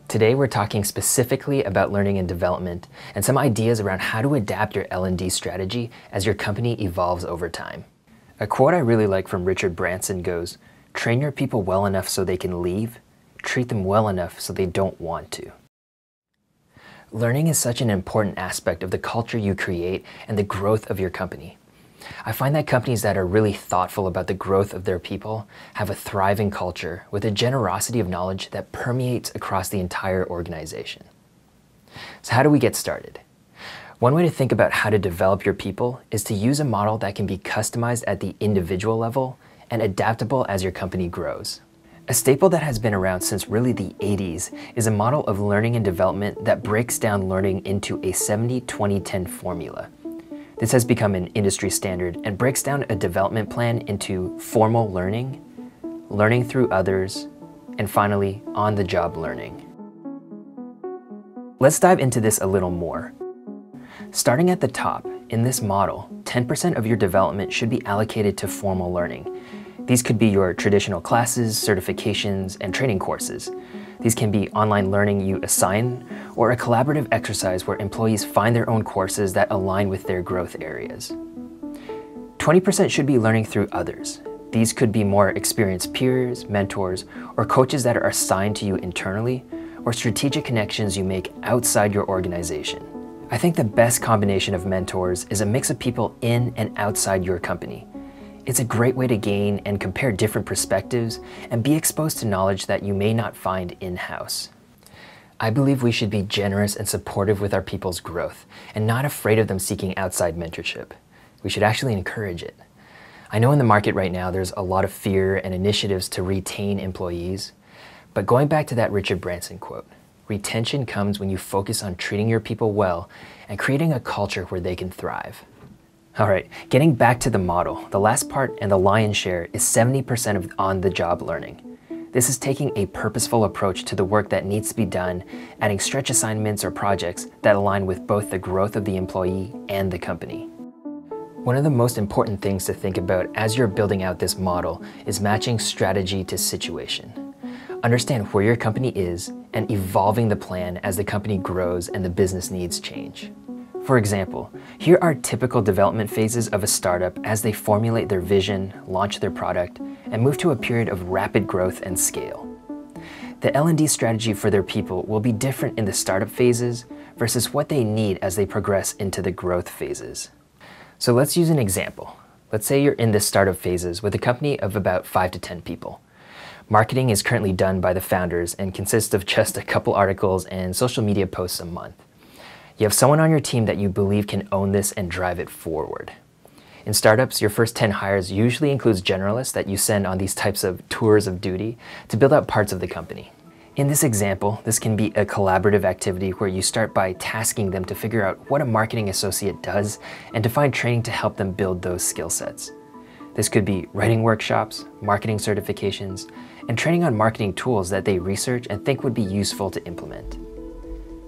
Today we're talking specifically about learning and development and some ideas around how to adapt your L&D strategy as your company evolves over time. A quote I really like from Richard Branson goes, "Train your people well enough so they can leave, treat them well enough so they don't want to." Learning is such an important aspect of the culture you create and the growth of your company. I find that companies that are really thoughtful about the growth of their people have a thriving culture with a generosity of knowledge that permeates across the entire organization. So how do we get started? One way to think about how to develop your people is to use a model that can be customized at the individual level and adaptable as your company grows. A staple that has been around since really the 80s is a model of learning and development that breaks down learning into a 70-20-10 formula. This has become an industry standard and breaks down a development plan into formal learning, learning through others, and finally, on-the-job learning. Let's dive into this a little more. Starting at the top, in this model, 10% of your development should be allocated to formal learning. These could be your traditional classes, certifications, and training courses. These can be online learning you assign, or a collaborative exercise where employees find their own courses that align with their growth areas. 20% should be learning through others. These could be more experienced peers, mentors, or coaches that are assigned to you internally, or strategic connections you make outside your organization. I think the best combination of mentors is a mix of people in and outside your company. It's a great way to gain and compare different perspectives and be exposed to knowledge that you may not find in-house. I believe we should be generous and supportive with our people's growth and not afraid of them seeking outside mentorship. We should actually encourage it. I know in the market right now there's a lot of fear and initiatives to retain employees, but going back to that Richard Branson quote, retention comes when you focus on treating your people well and creating a culture where they can thrive. All right, getting back to the model, the last part and the lion's share is 70% of on-the-job learning. This is taking a purposeful approach to the work that needs to be done, adding stretch assignments or projects that align with both the growth of the employee and the company. One of the most important things to think about as you're building out this model is matching strategy to situation. Understand where your company is and evolving the plan as the company grows and the business needs change. For example, here are typical development phases of a startup as they formulate their vision, launch their product, and move to a period of rapid growth and scale. The L&D strategy for their people will be different in the startup phases versus what they need as they progress into the growth phases. So let's use an example. Let's say you're in the startup phases with a company of about 5 to 10 people. Marketing is currently done by the founders and consists of just a couple articles and social media posts a month. You have someone on your team that you believe can own this and drive it forward. In startups, your first 10 hires usually includes generalists that you send on these types of tours of duty to build out parts of the company. In this example, this can be a collaborative activity where you start by tasking them to figure out what a marketing associate does and to find training to help them build those skill sets. This could be writing workshops, marketing certifications, and training on marketing tools that they research and think would be useful to implement.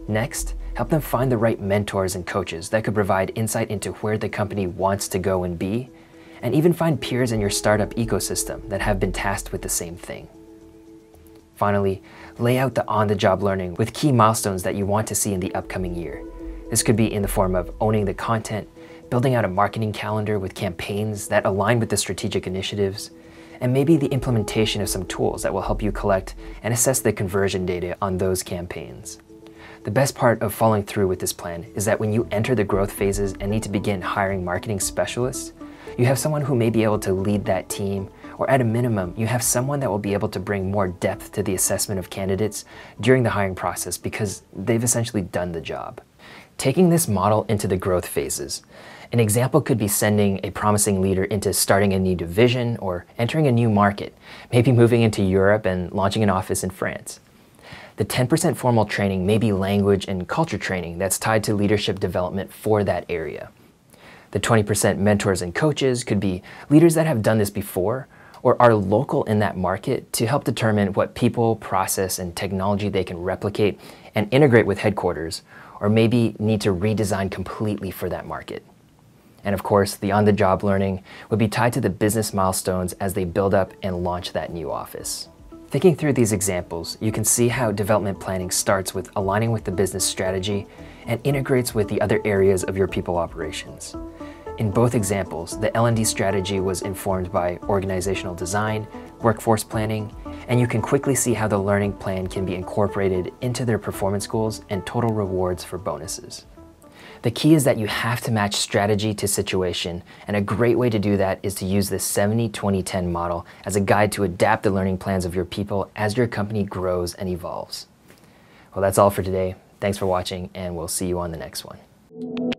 Next, help them find the right mentors and coaches that could provide insight into where the company wants to go and be, and even find peers in your startup ecosystem that have been tasked with the same thing. Finally, lay out the on-the-job learning with key milestones that you want to see in the upcoming year. This could be in the form of owning the content, building out a marketing calendar with campaigns that align with the strategic initiatives, and maybe the implementation of some tools that will help you collect and assess the conversion data on those campaigns. The best part of following through with this plan is that when you enter the growth phases and need to begin hiring marketing specialists, you have someone who may be able to lead that team, or at a minimum, you have someone that will be able to bring more depth to the assessment of candidates during the hiring process because they've essentially done the job. Taking this model into the growth phases, an example could be sending a promising leader into starting a new division or entering a new market, maybe moving into Europe and launching an office in France. The 10% formal training may be language and culture training that's tied to leadership development for that area. The 20% mentors and coaches could be leaders that have done this before or are local in that market to help determine what people, process, and technology they can replicate and integrate with headquarters, or maybe need to redesign completely for that market. And of course, the on-the-job learning would be tied to the business milestones as they build up and launch that new office. Thinking through these examples, you can see how development planning starts with aligning with the business strategy and integrates with the other areas of your people operations. In both examples, the L&D strategy was informed by organizational design, workforce planning, and you can quickly see how the learning plan can be incorporated into their performance goals and total rewards for bonuses. The key is that you have to match strategy to situation, and a great way to do that is to use the 70-20-10 model as a guide to adapt the learning plans of your people as your company grows and evolves. Well, that's all for today. Thanks for watching, and we'll see you on the next one.